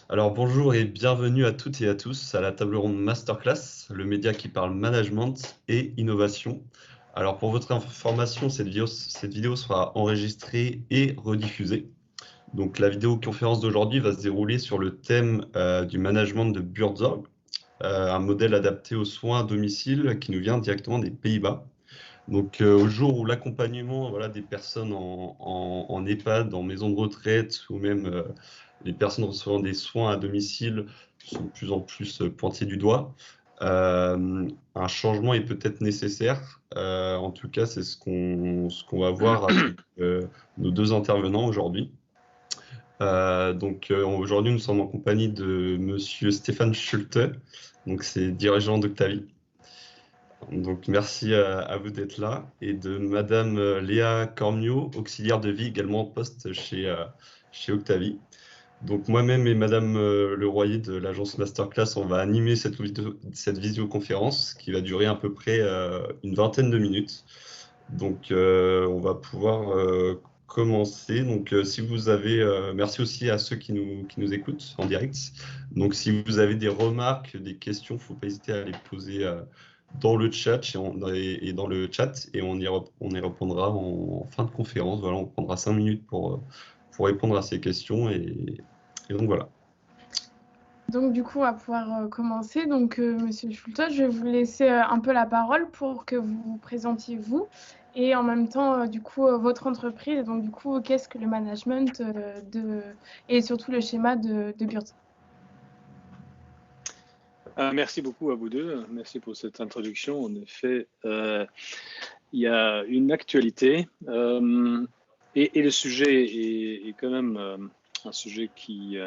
Alors bonjour et bienvenue à toutes et à tous à la table ronde Masterclass, le média qui parle management et innovation. Alors pour votre information, cette vidéo sera enregistrée et rediffusée. Donc la vidéoconférence d'aujourd'hui va se dérouler sur le thème du management de Buurtzorg, un modèle adapté aux soins à domicile qui nous vient directement des Pays-Bas. Donc, au jour où l'accompagnement voilà, des personnes en EHPAD, en maison de retraite, ou même les personnes recevant des soins à domicile sont de plus en plus pointées du doigt, un changement est peut-être nécessaire. En tout cas, c'est ce qu'on va voir avec nos deux intervenants aujourd'hui. Aujourd'hui, nous sommes en compagnie de Monsieur Stéphane Schulte, donc c'est dirigeant d'Octavie. Donc, merci à vous d'être là et de Madame Léa Cormio, auxiliaire de vie, également en poste chez Octavie. Donc, moi-même et Madame Leroyer de l'agence Masterclass, on va animer cette visioconférence qui va durer à peu près une vingtaine de minutes. Donc, on va pouvoir commencer. Donc, si vous avez, merci aussi à ceux qui nous écoutent en direct. Donc, si vous avez des remarques, des questions, il ne faut pas hésiter à les poser dans le chat et dans le chat et on y répondra en fin de conférence. Voilà, on prendra 5 minutes pour répondre à ces questions et donc voilà. Donc du coup, on va pouvoir commencer. Donc Monsieur Schultes, je vais vous laisser un peu la parole pour que vous vous présentiez vous et en même temps, du coup, votre entreprise. Et donc du coup, qu'est-ce que le management et surtout le schéma de Burt. Merci beaucoup à vous deux. Merci pour cette introduction. En effet, il y a une actualité et le sujet est quand même un sujet qui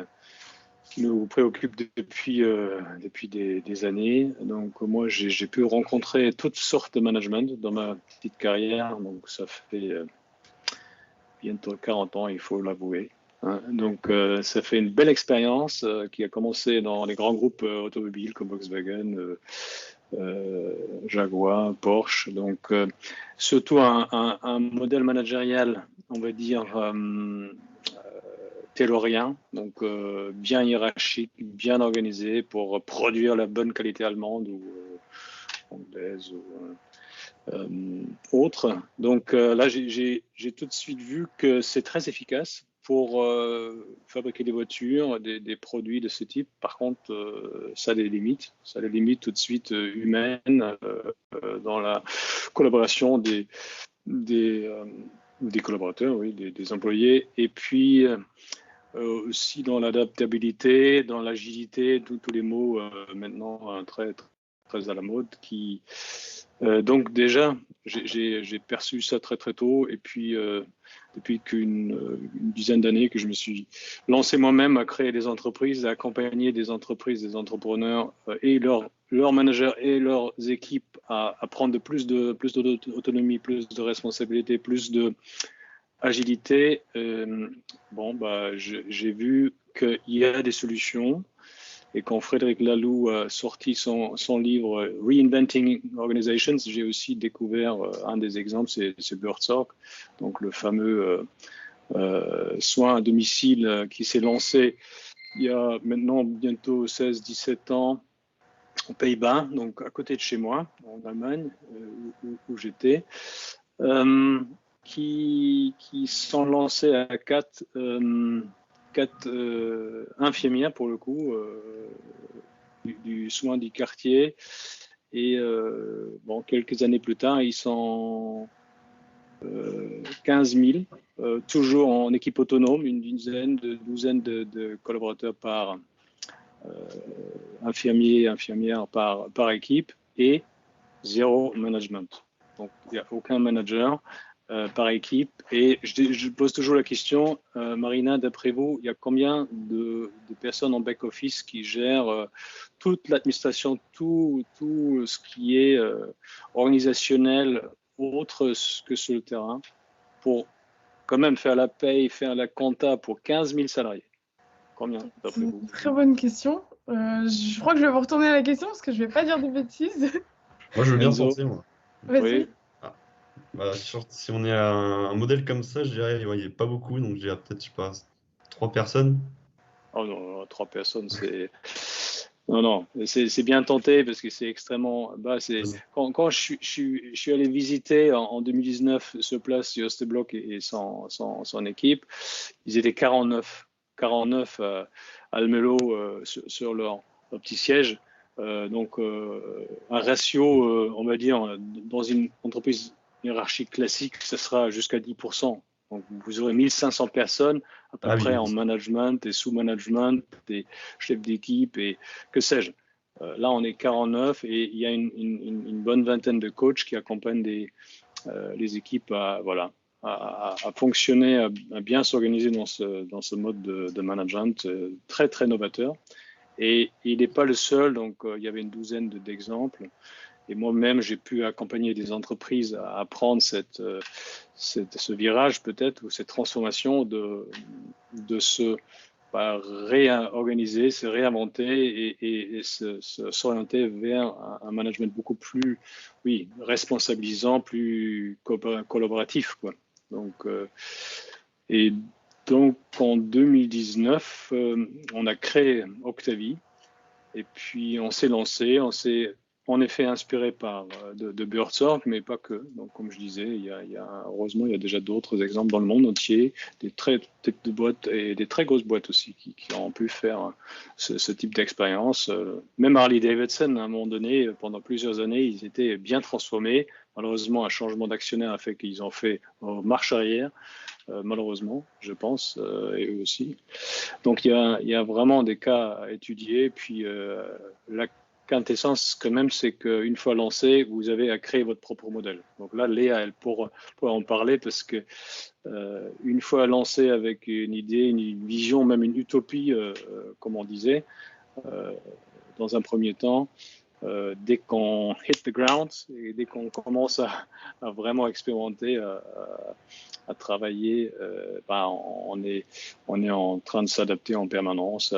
nous préoccupe depuis des années. Donc moi, j'ai pu rencontrer toutes sortes de management dans ma petite carrière. Donc ça fait bientôt 40 ans, il faut l'avouer. Donc, ça fait une belle expérience qui a commencé dans les grands groupes automobiles comme Volkswagen, Jaguar, Porsche. Donc, surtout un modèle managérial, on va dire, taylorien, donc bien hiérarchique, bien organisé pour produire la bonne qualité allemande ou anglaise ou autre. Donc là, j'ai tout de suite vu que c'est très efficace pour fabriquer des voitures, des produits de ce type. Par contre, ça a des limites. Ça a des limites tout de suite humaines dans la collaboration des collaborateurs, oui, des employés. Et puis aussi dans l'adaptabilité, dans l'agilité, tous les mots maintenant très, très à la mode qui... donc déjà, j'ai perçu ça très très tôt et puis depuis une dizaine d'années que je me suis lancé moi-même à créer des entreprises, à accompagner des entreprises, des entrepreneurs et leurs managers et leurs équipes à prendre plus d'autonomie, plus de responsabilité, plus de agilité. J'ai vu qu'il y a des solutions. Et quand Frédéric Laloux a sorti son livre Reinventing Organizations, j'ai aussi découvert un des exemples, c'est Buurtzorg, donc le fameux soin à domicile qui s'est lancé il y a maintenant bientôt 16-17 ans aux Pays-Bas, donc à côté de chez moi, en Allemagne, où j'étais, qui sont lancés à quatre infirmières pour le coup du soin du quartier et quelques années plus tard ils sont 15 000 toujours en équipe autonome, une douzaine de collaborateurs par infirmière par équipe et zéro management, donc il n'y a aucun manager par équipe. Et je pose toujours la question, Marina, d'après vous, il y a combien de personnes en back-office qui gèrent toute l'administration, tout ce qui est organisationnel, autre que sur le terrain, pour quand même faire la paye, faire la compta pour 15 000 salariés? Combien, d'après vous? Très bonne question. Je crois que je vais vous retourner à la question parce que je ne vais pas dire des bêtises. Moi, je veux bien Enzo, tenter, moi. Vas-y. oui. Si on est à un modèle comme ça, je dirais, ouais, il n'y a pas beaucoup, donc je dirais peut-être, je sais pas, 3 personnes. Oh non, 3 personnes, c'est... Non, non, c'est bien tenté parce que c'est extrêmement... Quand je suis allé visiter en 2019 sur place, Joost de Blok et son équipe, ils étaient 49 à Almelo sur leur petit siège. Un ratio, on va dire, dans une entreprise hiérarchique classique, ce sera jusqu'à 10%. Donc, vous aurez 1500 personnes à peu Ah près oui, en management et sous-management, des chefs d'équipe et que sais-je. Là, on est 49 et il y a une bonne vingtaine de coachs qui accompagnent les équipes à fonctionner, à bien s'organiser dans ce mode de management très, très novateur. Et il n'est pas le seul, donc il y avait une douzaine d'exemples. Et moi-même, j'ai pu accompagner des entreprises à prendre ce virage peut-être, ou cette transformation de se réorganiser, se réinventer et s'orienter vers un management beaucoup plus, oui, responsabilisant, plus collaboratif, quoi. Donc, et donc en 2019, on a créé Octavie et puis on s'est lancé, on s'est en effet inspiré par de Buurtzorg, mais pas que. Donc, comme je disais, heureusement, il y a déjà d'autres exemples dans le monde entier, des très petites boîtes et des très grosses boîtes aussi qui ont pu faire ce type d'expérience. Même Harley Davidson, à un moment donné, pendant plusieurs années, ils étaient bien transformés. Malheureusement, un changement d'actionnaire a fait qu'ils ont fait marche arrière, malheureusement, je pense, et eux aussi. Donc, il y a vraiment des cas à étudier. Puis, la quintessence, quand même, c'est qu'une fois lancé, vous avez à créer votre propre modèle. Donc là, Léa, elle pourra en parler parce que une fois lancé avec une idée, une vision, même une utopie, comme on disait, dans un premier temps, dès qu'on hit the ground et dès qu'on commence à vraiment expérimenter, à travailler, on est en train de s'adapter en permanence,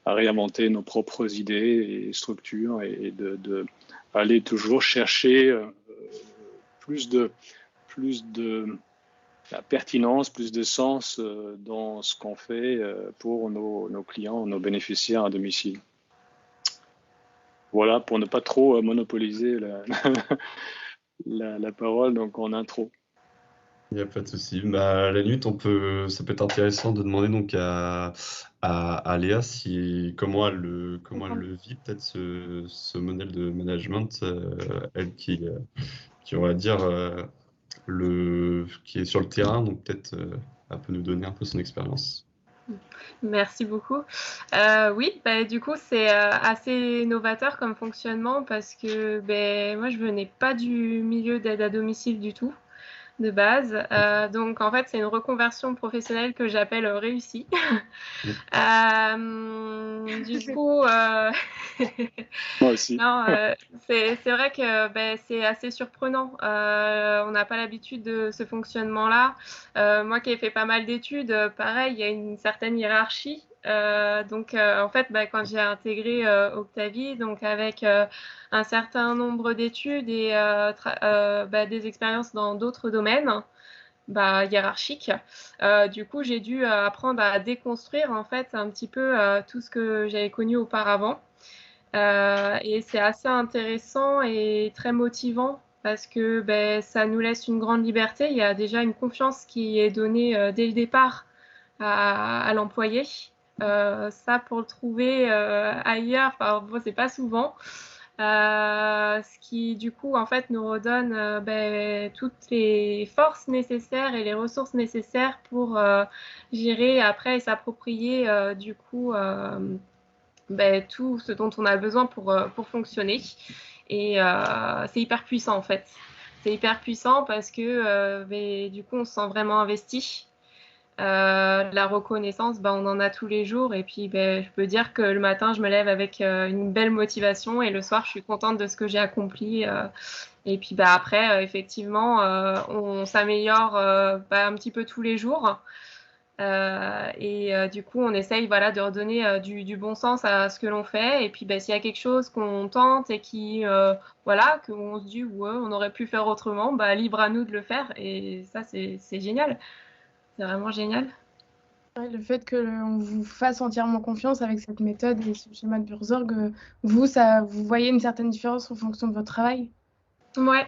à réinventer nos propres idées et structures et de aller toujours chercher plus de pertinence, plus de sens dans ce qu'on fait pour nos clients, nos bénéficiaires à domicile. Voilà, pour ne pas trop monopoliser la parole, donc en intro. il n'y a pas de souci. Bah, à la limite, ça peut être intéressant de demander donc à Léa comment elle le vit, peut-être ce modèle de management, elle qui on va dire qui est sur le terrain, donc peut-être elle peut nous donner un peu son expérience. Merci beaucoup. Oui, du coup, c'est assez novateur comme fonctionnement parce que moi, je venais pas du milieu d'aide à domicile du tout, de base. Donc, en fait, c'est une reconversion professionnelle que j'appelle réussie. Du coup, moi aussi. non, c'est vrai que c'est assez surprenant. On n'a pas l'habitude de ce fonctionnement-là. Moi qui ai fait pas mal d'études, pareil, il y a une certaine hiérarchie. En fait, quand j'ai intégré Octavie, donc avec un certain nombre d'études et des expériences dans d'autres domaines, hiérarchiques, du coup, j'ai dû apprendre à déconstruire en fait un petit peu tout ce que j'avais connu auparavant. Et c'est assez intéressant et très motivant parce que ça nous laisse une grande liberté. Il y a déjà une confiance qui est donnée dès le départ à l'employé. Ça, pour le trouver ailleurs, bon, c'est pas souvent. Ce qui, du coup, en fait, nous redonne toutes les forces nécessaires et les ressources nécessaires pour gérer après et s'approprier, du coup, tout ce dont on a besoin pour fonctionner. Et c'est hyper puissant en fait. C'est hyper puissant parce que du coup on se sent vraiment investi. La reconnaissance, on en a tous les jours. Et puis je peux dire que le matin je me lève avec une belle motivation et le soir je suis contente de ce que j'ai accompli. Et puis après effectivement on s'améliore un petit peu tous les jours. Du coup, on essaye de redonner du bon sens à ce que l'on fait. Et puis, s'il y a quelque chose qu'on tente et qu'on se dit, ouais, on aurait pu faire autrement, libre à nous de le faire. Et ça, c'est génial. C'est vraiment génial. Ouais, le fait qu'on vous fasse entièrement confiance avec cette méthode et ce schéma de Burzorg, vous voyez une certaine différence en fonction de votre travail? Ouais.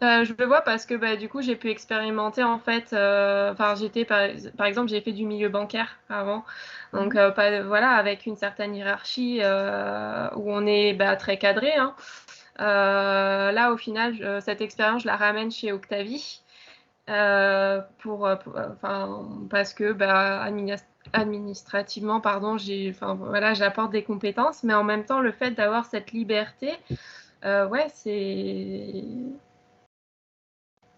Je le vois parce que du coup j'ai pu expérimenter en fait. J'étais par exemple j'ai fait du milieu bancaire avant, donc voilà avec une certaine hiérarchie où on est très cadré. Hein. Là au final cette expérience je la ramène chez Octavie parce que administrativement pardon voilà j'apporte des compétences, mais en même temps le fait d'avoir cette liberté, ouais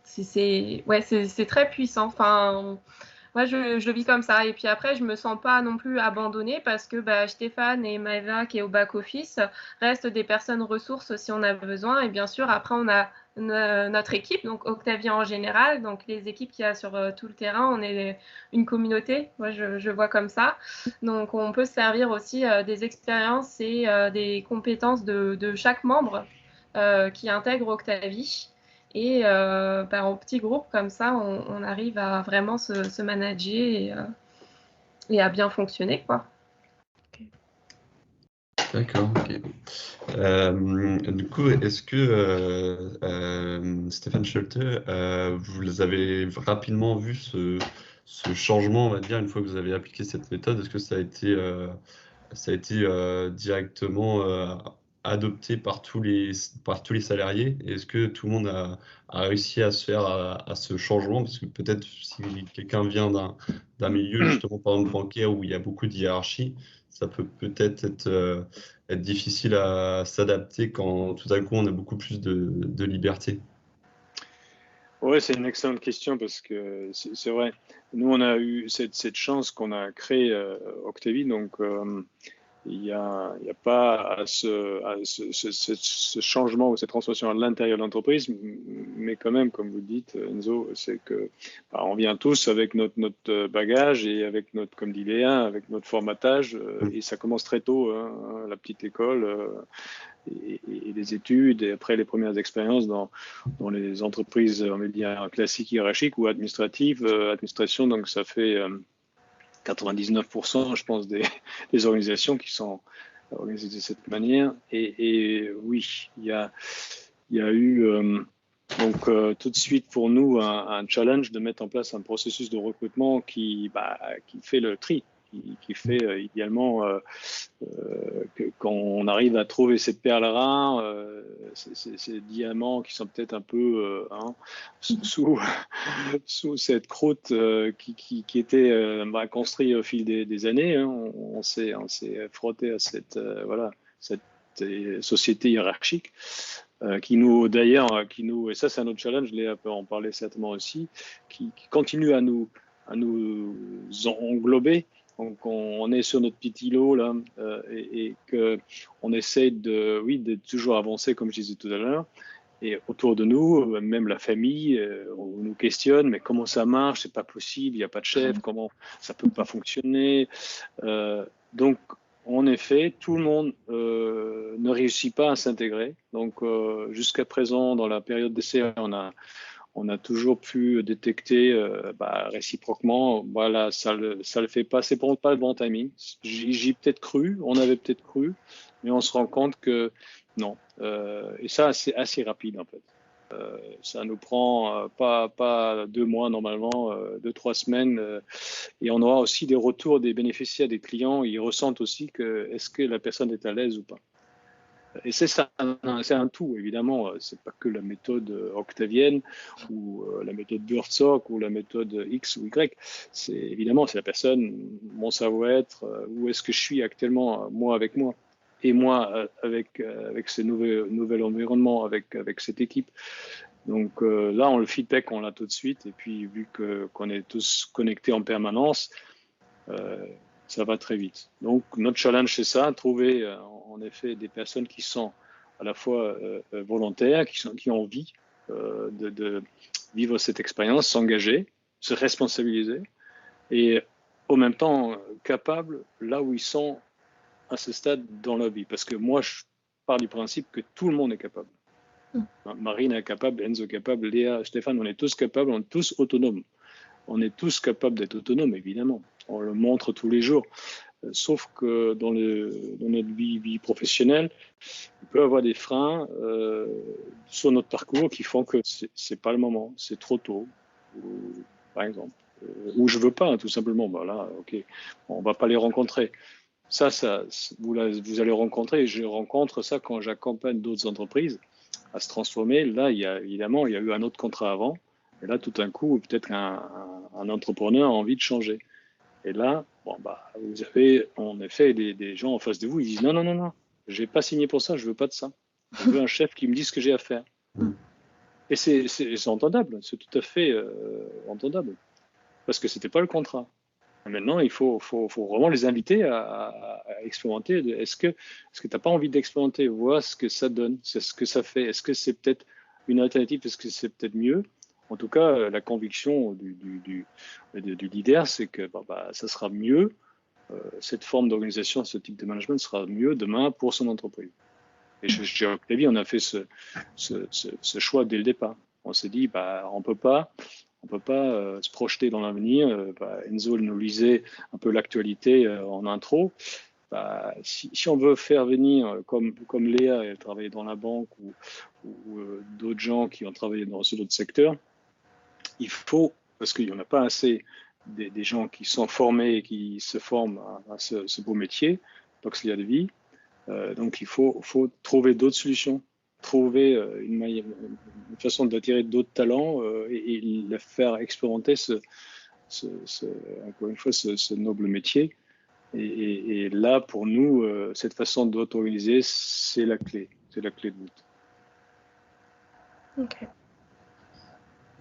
c'est très puissant. Enfin, moi, je le vis comme ça. Et puis après, je me sens pas non plus abandonnée parce que Stéphane et Maëva, qui est au back-office, restent des personnes ressources si on a besoin. Et bien sûr, après, on a notre équipe, donc Octavia en général, donc les équipes qu'il y a sur tout le terrain, on est une communauté. Moi, je vois comme ça. Donc, on peut se servir aussi des expériences et des compétences de chaque membre qui intègre Octavie. Et en petit groupe, comme ça, on arrive à vraiment se manager et à bien fonctionner, quoi. D'accord, ok. Du coup, est-ce que Stéphane Schulte, vous avez rapidement vu ce changement, on va dire, une fois que vous avez appliqué cette méthode? Est-ce que ça a été directement adopté par tous les salariés? Et est-ce que tout le monde a réussi à se faire à ce changement? Parce que peut-être si quelqu'un vient d'un milieu, justement, par exemple, bancaire, où il y a beaucoup de hiérarchie, ça peut peut-être être difficile à s'adapter quand tout à coup on a beaucoup plus de liberté. Oui, c'est une excellente question parce que c'est vrai. Nous, on a eu cette chance qu'on a créé Octavie, donc il y a pas ce changement ou cette transformation à l'intérieur de l'entreprise, mais quand même, comme vous dites, Enzo, c'est que on vient tous avec notre bagage et avec notre, comme dit Léa, avec notre formatage, et ça commence très tôt, hein, la petite école. Et les études, et après les premières expériences dans les entreprises, on va dire, classiques, hiérarchiques ou administratives. Administration, donc ça fait 99%, je pense, des organisations qui sont organisées de cette manière. Et oui, il y a eu tout de suite pour nous un challenge de mettre en place un processus de recrutement qui fait le tri, qui fait idéalement que quand on arrive à trouver cette perle rare, ces diamants qui sont peut-être un peu sous cette croûte qui était construite au fil des années. Hein. On s'est frotté à cette société hiérarchique qui nous, d'ailleurs, et ça c'est un autre challenge, Léa peut en parler certainement aussi, qui continue à nous englober. Donc on est sur notre petit îlot là et que on essaie de toujours avancer comme je disais tout à l'heure. Et autour de nous, même la famille, on nous questionne, mais comment ça marche? C'est pas possible, il n'y a pas de chef, comment ça peut pas fonctionner? Donc en effet, tout le monde ne réussit pas à s'intégrer. Donc jusqu'à présent, dans la période d'essai, on a toujours pu détecter réciproquement, voilà, ça le fait pas, c'est pas le bon timing. J'y peut-être cru, on avait peut-être cru, mais on se rend compte que non. Et ça, c'est assez rapide en fait. Ça nous prend pas 2 mois normalement, 2-3 semaines, et on aura aussi des retours des bénéficiaires, des clients. Ils ressentent aussi que est-ce que la personne est à l'aise ou pas. Et c'est un tout, évidemment. C'est pas que la méthode octavienne ou la méthode Burzorg ou la méthode X ou Y. C'est la personne, mon savoir-être, où est-ce que je suis actuellement, moi avec moi, et moi avec ce nouvel environnement, avec cette équipe. Donc là, le feedback, on l'a tout de suite. Et puis, vu qu'on est tous connectés en permanence, ça va très vite. Donc, notre challenge, c'est ça, trouver en effet des personnes qui sont à la fois volontaires, qui ont envie de vivre cette expérience, s'engager, se responsabiliser et en même temps capables, là où ils sont à ce stade dans leur vie. Parce que moi, je pars du principe que tout le monde est capable. Marine est capable, Enzo est capable, Léa, Stéphane, on est tous capables, on est tous autonomes. On est tous capables d'être autonomes, évidemment. On le montre tous les jours. Sauf que dans notre vie professionnelle, il peut y avoir des freins sur notre parcours qui font que c'est pas le moment, c'est trop tôt, par exemple. Ou je veux pas, tout simplement. Ben là, ok, on va pas les rencontrer. Ça, vous allez rencontrer, et je rencontre ça quand j'accompagne d'autres entreprises à se transformer. Là, il y a eu un autre contrat avant. Et là, tout d'un coup, peut-être qu'un entrepreneur a envie de changer. Et là, vous avez en effet des gens en face de vous, ils disent non, je n'ai pas signé pour ça, je ne veux pas de ça. Je veux un chef qui me dise ce que j'ai à faire. Et c'est entendable, c'est tout à fait entendable. Parce que ce n'était pas le contrat. Et maintenant, il faut vraiment les inviter à expérimenter. Est-ce que tu n'as pas envie d'expérimenter, voir ce que ça donne, ce que ça fait? Est-ce que c'est peut-être une alternative? Est-ce que c'est peut-être mieux? En tout cas, la conviction du leader, c'est que ça sera mieux, cette forme d'organisation, ce type de management sera mieux demain pour son entreprise. Et chez Octavie, on a fait ce choix dès le départ. On s'est dit, on peut pas se projeter dans l'avenir. Enzo nous lisait un peu l'actualité en intro. Si on veut faire venir, comme Léa, elle travaillait dans la banque, ou d'autres gens qui ont travaillé dans d'autres secteurs, il faut, parce qu'il n'y en a pas assez des gens qui sont formés et qui se forment à ce beau métier d'auxiliaire de vie. Donc il faut trouver d'autres solutions, trouver une façon d'attirer d'autres talents et les faire expérimenter encore une fois, ce noble métier. Et là, pour nous, cette façon d'auto-organiser, c'est la clé. C'est la clé de voûte. Ok.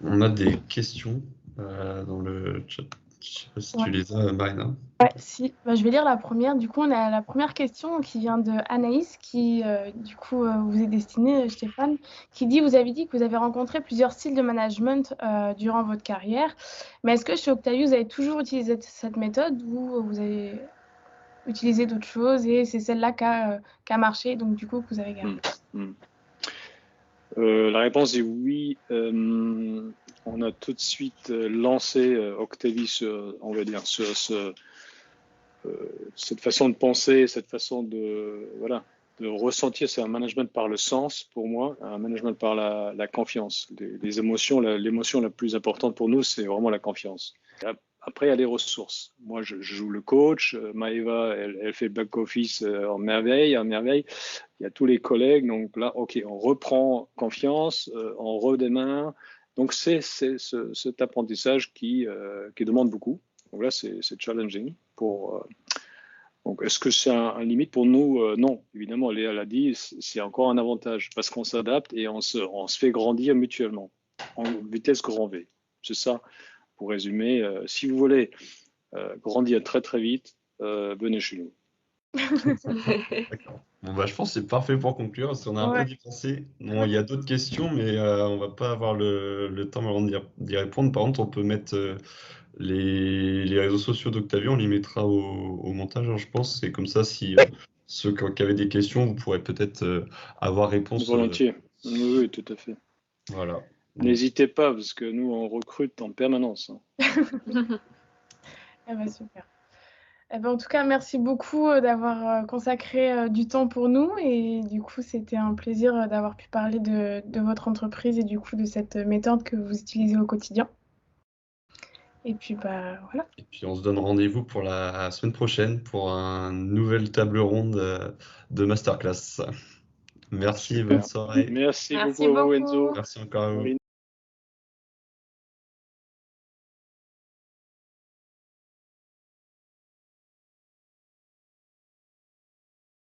On a des questions dans le chat. Je ne sais pas si tu les as, Marina. Ouais, si. Je vais lire la première. Du coup, on a la première question qui vient de Anaïs, qui, du coup, vous est destinée, Stéphane, qui dit, vous avez dit que vous avez rencontré plusieurs styles de management durant votre carrière, mais est-ce que chez Octavie, vous avez toujours utilisé cette méthode ou vous avez utilisé d'autres choses et c'est celle-là qui a marché, donc du coup, que vous avez gardé? La réponse est oui. On a tout de suite lancé Octavie sur cette façon de penser, cette façon de ressentir. C'est un management par le sens pour moi, un management par la confiance. Les émotions, l'émotion la plus importante pour nous, c'est vraiment la confiance. Après, il y a les ressources. Moi, je joue le coach. Maëva, elle fait back office en merveille. Il y a tous les collègues. Donc là, ok, on reprend confiance, on redémarre. Donc c'est cet apprentissage qui demande beaucoup. Donc là, c'est challenging. Donc est-ce que c'est un limite pour nous? Non, évidemment, Léa l'a dit, c'est encore un avantage parce qu'on s'adapte et on se fait grandir mutuellement en vitesse grand V. C'est ça. Pour résumer, si vous voulez grandir très très vite, venez chez nous. D'accord. Bon, je pense que c'est parfait pour conclure, parce qu'on a un peu dépensé. Bon, il y a d'autres questions, mais on ne va pas avoir le temps d'y répondre. Par contre, on peut mettre les réseaux sociaux d'Octavie, on les mettra au montage, je pense. C'est comme ça, si ceux qui avaient des questions, vous pourrez peut-être avoir réponse. Volontiers. Oui, tout à fait. Voilà. N'hésitez pas, parce que nous, on recrute en permanence. Super. En tout cas, merci beaucoup d'avoir consacré du temps pour nous. Et du coup, c'était un plaisir d'avoir pu parler de votre entreprise et du coup de cette méthode que vous utilisez au quotidien. Et puis, voilà. Et puis, on se donne rendez-vous pour la semaine prochaine pour une nouvelle table ronde de masterclass. Merci, bonne soirée. Merci beaucoup à vous, Enzo. Merci encore à vous.